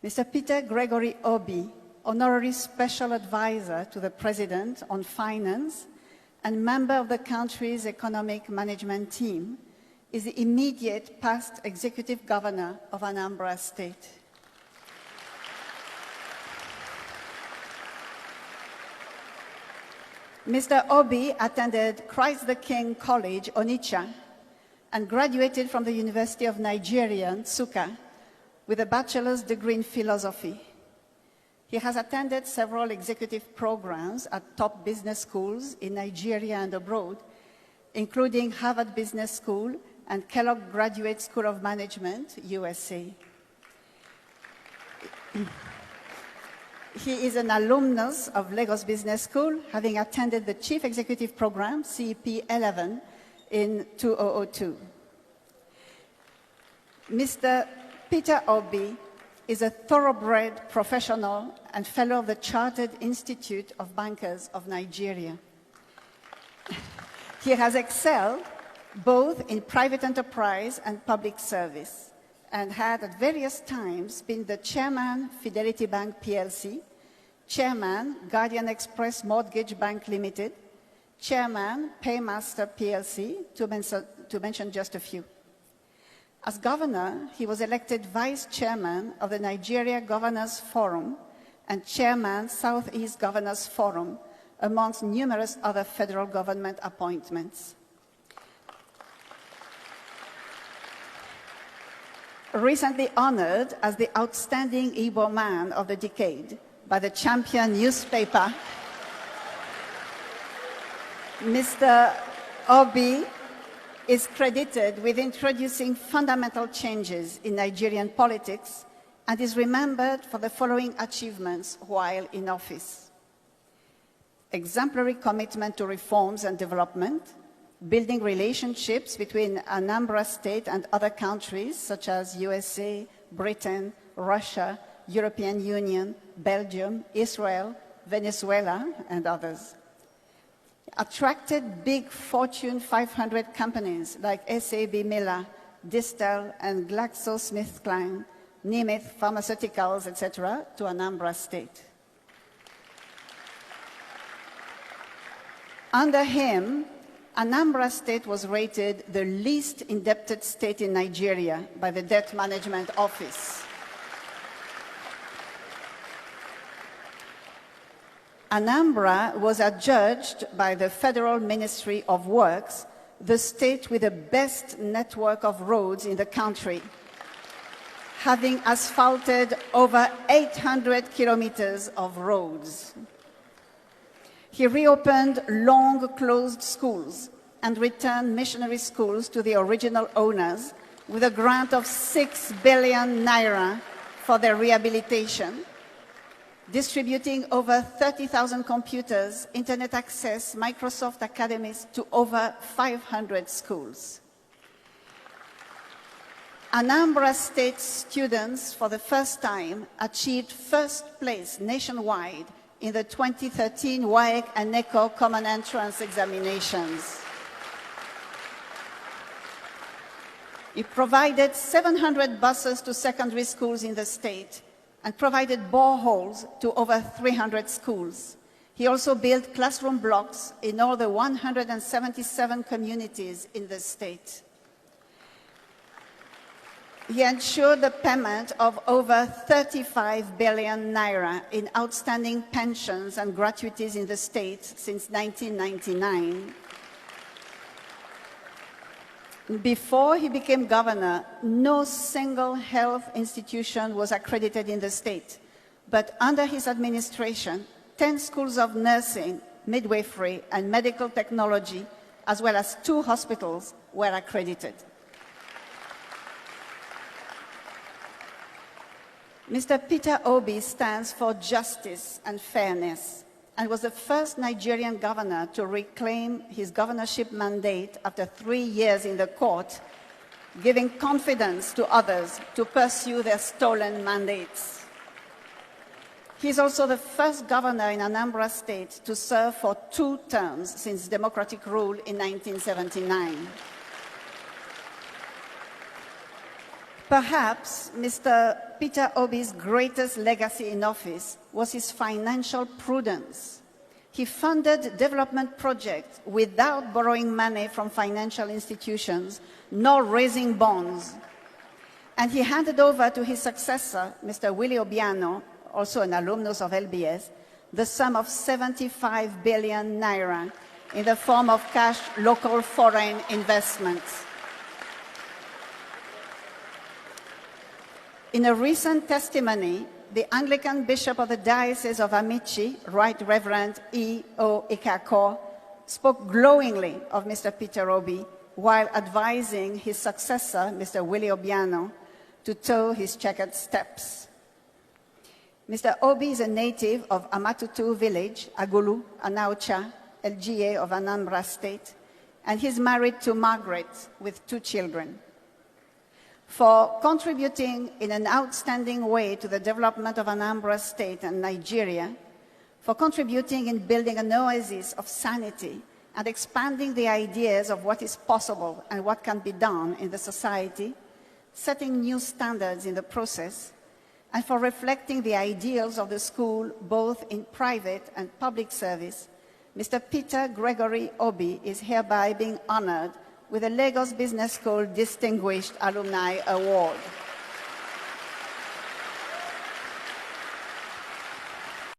Mr. Peter Gregory Obi, Honorary Special Advisor to the President on Finance and member of the country's economic management team, is the immediate past Executive Governor of Anambra State. Mr. Obi attended Christ the King College, Onitsha, and graduated from the University of Nigeria, Nsukka, with a bachelor's degree in philosophy. He has attended several executive programs at top business schools in Nigeria and abroad, including Harvard Business School and Kellogg Graduate School of Management, USA. He is an alumnus of Lagos Business School, having attended the Chief Executive Program, CEP 11, in 2002. Mr. Peter Obi is a thoroughbred professional and fellow of the Chartered Institute of Bankers of Nigeria. He has excelled both in private enterprise and public service, and had at various times been the chairman, Fidelity Bank PLC, chairman, Guardian Express Mortgage Bank Limited, chairman, Paymaster PLC, to mention just a few. As governor, he was elected vice chairman of the Nigeria Governors Forum and chairman, Southeast Governors Forum, amongst numerous other federal government appointments. Recently honored as the Outstanding Igbo Man of the Decade by the Champion newspaper, Mr. Obi is credited with introducing fundamental changes in Nigerian politics and is remembered for the following achievements while in office: exemplary commitment to reforms and development, building relationships between Anambra State and other countries such as USA, Britain, Russia, European Union, Belgium, Israel, Venezuela, and others. Attracted big Fortune 500 companies like SAB Miller, Distel, and GlaxoSmithKline, Nemeth Pharmaceuticals, etc., to Anambra State. Under him, Anambra State was rated the least indebted state in Nigeria by the Debt Management Office. Anambra was adjudged by the Federal Ministry of Works the state with the best network of roads in the country, having asphalted over 800 kilometers of roads. He reopened long-closed schools and returned missionary schools to the original owners with a grant of 6 billion naira for their rehabilitation, distributing over 30,000 computers, internet access, Microsoft academies to over 500 schools. Anambra State students, for the first time, achieved first place nationwide in the 2013 WAEC and NECO Common Entrance examinations. He provided 700 buses to secondary schools in the state and provided boreholes to over 300 schools. He also built classroom blocks in all the 177 communities in the state. He ensured the payment of over 35 billion naira in outstanding pensions and gratuities in the state since 1999. Before he became governor, no single health institution was accredited in the state. But under his administration, 10 schools of nursing, midwifery, and medical technology, as well as 2 hospitals, were accredited. Mr. Peter Obi stands for justice and fairness and was the first Nigerian governor to reclaim his governorship mandate after 3 years in the court, giving confidence to others to pursue their stolen mandates. He is also the first governor in Anambra State to serve for 2 terms since democratic rule in 1979. Perhaps Mr. Peter Obi's greatest legacy in office was his financial prudence. He funded development projects without borrowing money from financial institutions, nor raising bonds. And he handed over to his successor, Mr. Willie Obiano, also an alumnus of LBS, the sum of 75 billion naira in the form of cash local foreign investments. In a recent testimony, the Anglican Bishop of the Diocese of Amici, Right Reverend E. O. Ikako, spoke glowingly of Mr. Peter Obi while advising his successor, Mr. Willie Obiano, to toe his checkered steps. Mr. Obi is a native of Amatutu village, Agulu, Anaucha, LGA of Anambra State, and he's married to Margaret with 2 children. For contributing in an outstanding way to the development of Anambra State and Nigeria, for contributing in building an oasis of sanity and expanding the ideas of what is possible and what can be done in the society, setting new standards in the process, and for reflecting the ideals of the school both in private and public service, Mr. Peter Gregory Obi is hereby being honored with the Lagos Business School Distinguished Alumni Award.